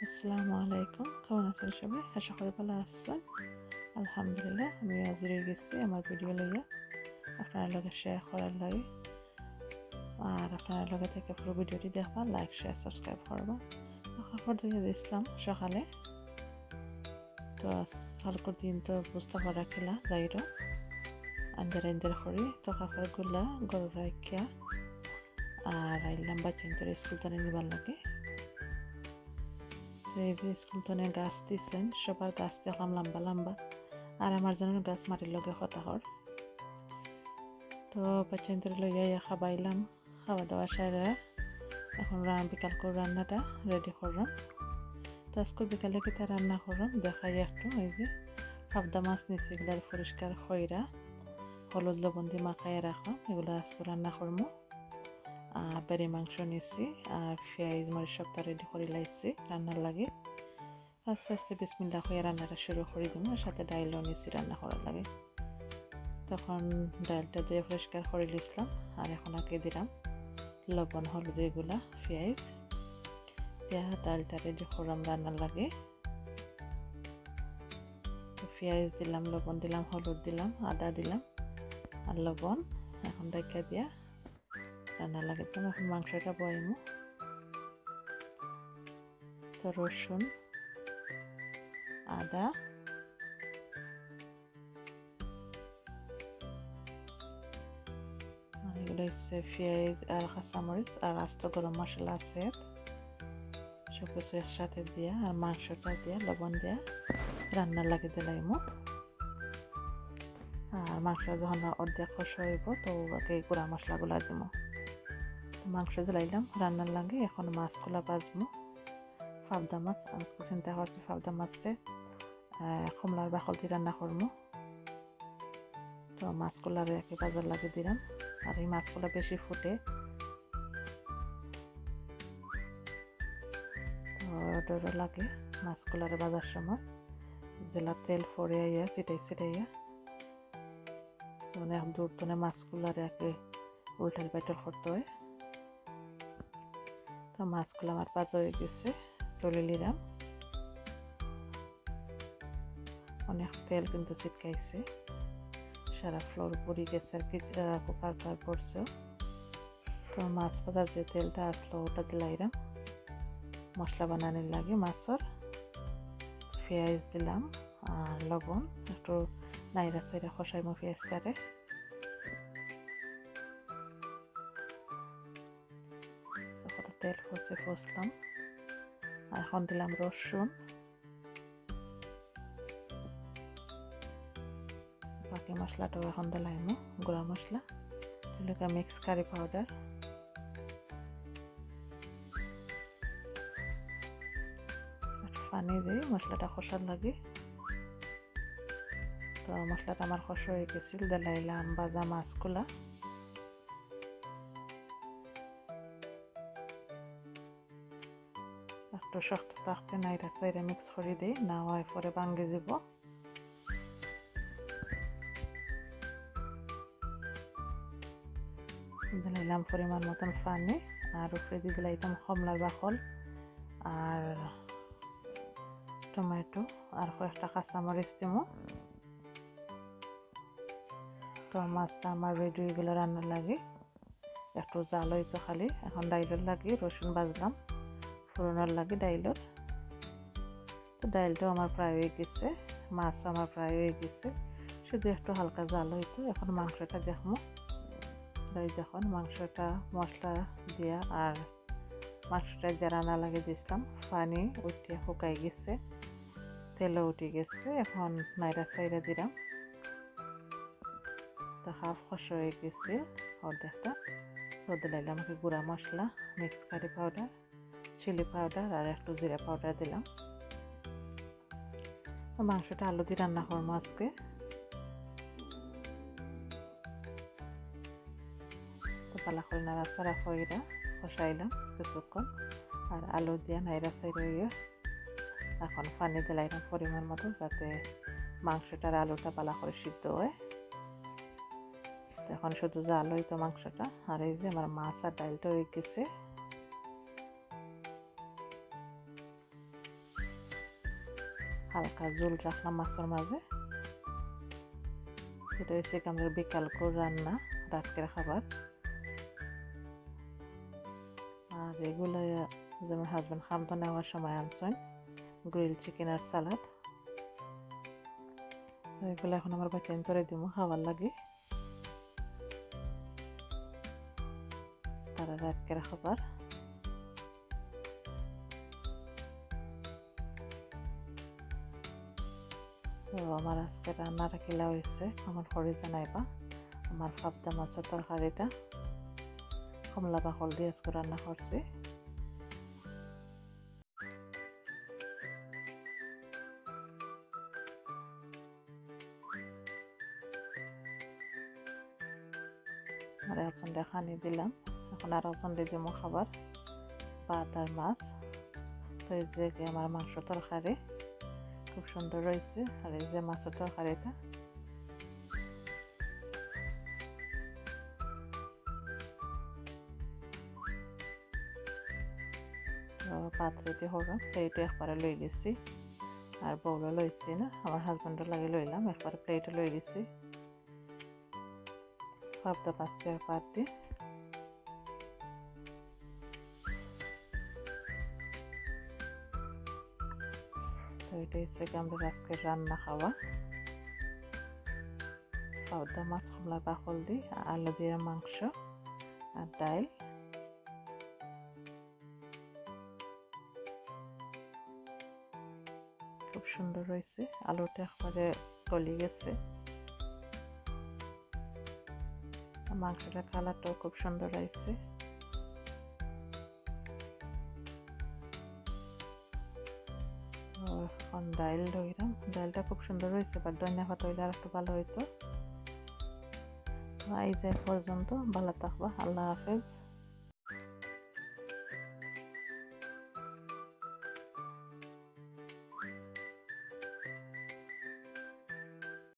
আসসালামু আলাইকুম, কেমন আছেন সবাই? আশা করি ভালো আছেন। আলহামদুলিল্লাহ, আমি হাজির হয়ে গেছি আমার ভিডিও লইয়া আপনার লগে শেয়ার করার লাগে। আর আপনার লগে থেকে পুরো ভিডিওটি দেখবা, লাইক শেয়ার সাবস্ক্রাইব করবা। খবর দিয়ে দিয়েছিলাম সকালে, তো কালকের দিন তো বুঝতে পারা খেলা যাইরো আন্দার করি, তো কাপড়গুলা গরু রাখিয়া আর আইলাম বাচ্চাদের স্কুল টানে নিবার লাগে। এই যে স্কুল টানে গাছ দিচ্ছেন, সবার গাছ দেখলাম লম্বা লম্বা, আর আমার জন্য গাছ মাটির লগে কথা হর। তো বাচ্চাদের লইয়া খাবাইলাম, খাওয়া দাওয়া সারা এখন বিকাল করে রান্নাটা রেডি করলাম। তো আজকে বিকালে কিতা রান্না করলাম দেখাই একটু। এই যে পাবদা মাছ নিচ্ছি, এগুলার পরিষ্কার খইরা হলুদ লবণ দিয়ে মাখাইয়া রাখলাম, এগুলো আজকে রান্না করবো। আর বেড়ি মাংস নিচ্ছি আর পেঁয়াজ মরিচ সবটা রেডি করে লাইছি রান্নার লাগে। আস্তে আস্তে বিসমিল্লাহ হয়ে রান্নাটা শুরু করে দিব। আর সাথে ডাইলও নিচ্ছি রান্না করার লাগে। তখন ডালটা দিয়ে পরিষ্কার করে লিখলাম, আর এখন আঁকে দিলাম লবণ হলুদ এগুলা পেঁয়াজ দিয়া ডালটা রেডি করলাম রান্নার লাগে। পেঁয়াজ দিলাম, লবণ দিলাম, হলুদ দিলাম, আদা দিলাম আর লবণ, এখন ডাইকা দিয়া রান্নার লাগে। তো এখন মাংসটা বয়ামু। তো রসুন, আদা, এগুলো হচ্ছে পেঁয়াজ আর কাঁচামরিচ আর আস্ত গরম মশলা আছে, সব কিছু একসাথে দিয়া আর মাংসটা দিয়া লবণ দিয়া রান্নার লাগে দিলাইমু। আর মাংস যখন অর্ধেক কষা হইব তো আগে গুঁড়া মশলাগুলা দিব। মাংস দিলাইলাম রান্নার লাগে। এখন মাছগুলা ভাজবো। পাবদা মাছ আজকে চিন্তা করছি পাবদা মাছরে কমলার বাকল দিয়ে রান্না করবো। তো মাছগুলার একে বাজার লাগে দিলাম। আর এই মাছগুলা বেশি ফুটে, তো ডর লাগে মাছগুলার বাজার সময় জেলা তেল ফরে আইয়া ছিটাইয়া অনেক দূর তনে মাছগুলার একে উল্টাল পাল্টাল করতে হয়। তো মাছগুলো আমার ভাজা হয়ে গেছে, তুলে নিলাম। অনেক তেল কিন্তু ছিটকাইছে, সারা ফ্লোর পড়ে গেছে আর কি, কুকার পড়ছে। তো মাছ ভাজার যে তেলটা আসলো ওটা দিলাইলাম মশলা বানানোর লাগে। মাছের পেঁয়াজ দিলাম আর লবণ, একটু নাইরা সাইরা খসাইমো পেঁয়াজটারে। কত তেল ফসলাম। আর এখন দিলাম রসুন, বাকি মশলাটাও এখন দিলাইমো গুঁড়া মশলা, মিক্স কারি পাউডার, পানি দিয়ে মশলাটা কষার লাগে। তো মশলাটা আমার কষা হয়ে গেছিল, দিলাইলাম ভাজা মাছগুলা। একটু শক্ত থাকতে নাইরা সাইরা মিক্স করে দিই, না হয় পরে ভাঙ্গে যাব। দিলাইলাম পরিমাণ মতন পানি, আর উপরে দিয়ে দিলাইতাম কমলার বাকল আর টমেটো আর কয়েকটা কাঁচামরিচ দিমু। তো মাছটা আমার রেডি হয়ে গেলে রান্নার লাগে। একটু জাল হইতো খালি। এখন ডাইলের লাগে রসুন ভাজলাম ফোড়নের লাগে ডাইলের। তো ডাইলটাও আমার প্রায় হয়ে গেছে, মাছও আমার প্রায় হয়ে গেছে, শুধু একটু হালকা জাল হইতো। এখন মাংসটা দেখবো। দেখুন মাংসটা মশলা দিয়া আর মাংসটা দিয়ে রান্না লাগে দিছিলাম, পানি উঠিয়ে শুকাই গেছে, তেলও উঠে গেছে। এখন নাইরা সাইরা দিলাম। তো হাফ কষা হয়ে গেছে অর্ধেকটা। তো দিলাইলাম গুঁড়া মশলা, mix curry powder, chili powder আর একটু জিরা পাউডার দিলাম। মাংসটা আলু দিয়ে রান্না করবো আজকে। তো পালা করে নাড়াচাড়া কইরা কষাইলাম কিছুক্ষণ, আর আলু দিয়ে নাইরা সাইরা হইয়া এখন পানি দিলাইলাম পরিমাণ মতো, যাতে মাংসটার আলুটা পালা করে সিদ্ধ হয়। এখন শুধু জাল হইতো মাংসটা। আর এই যে আমার মাছ আর ডালটা হয়ে গেছে। হালকা ঝোল রাখলাম মাছের মাঝে। এটা হচ্ছে আমাদের বিকালকর রান্না, রাতকের খাবার। আর এগুলো যেমন হাজব্যান্ড খামতো নেওয়ার সময় আনছেন গ্রিল চিকেন আর সালাদ। তো এগুলো এখন আমার বাচ্চা তরে দিব খাবার লাগে, তারা রাতকের খাবার। তো আমার আজকে রান্নাটা কিলা হয়েছে আমার ঘরে জানাইবা। আমার পাবদা মাছের তরকারিটা কমলা বাকল দিয়ে আজকে রান্না করছি। আর একজন খানি দিলাম, এখন আর একজন দিব খাবার ভাত আর মাছ। তো এই যে আমার মাংস তরকারি খুব সুন্দর রয়েছে। আর এই যে মাছের তরকারিটা ভাত রেডি হলাম, প্লেটে একবারে লই গেছি আর বউলে লইছি না, আমার হাজব্যান্ডের লাগে লইলাম, একবারে প্লেটে লই গেছি পাবদা পাস্তা আর পাত দিয়ে। তো এটা হচ্ছে আমরা আজকের রান্না খাওয়া, পাবদা মাছ কমলা বাকল দিয়ে আলু দিয়ে মাংস আর ডাল। খুব সুন্দর হয়েছে, আলুটা একবারে গলে গেছে, মাংসটা কালারটাও খুব সুন্দর হয়েছে। এখন ডাল ধরলাম, ডালটা খুব সুন্দর হয়েছে, বাট ধনিয়া পাতা হইলে আর একটু ভালো হইতো। এই যে পর্যন্ত ভালো থাকবা, আল্লাহ হাফেজ।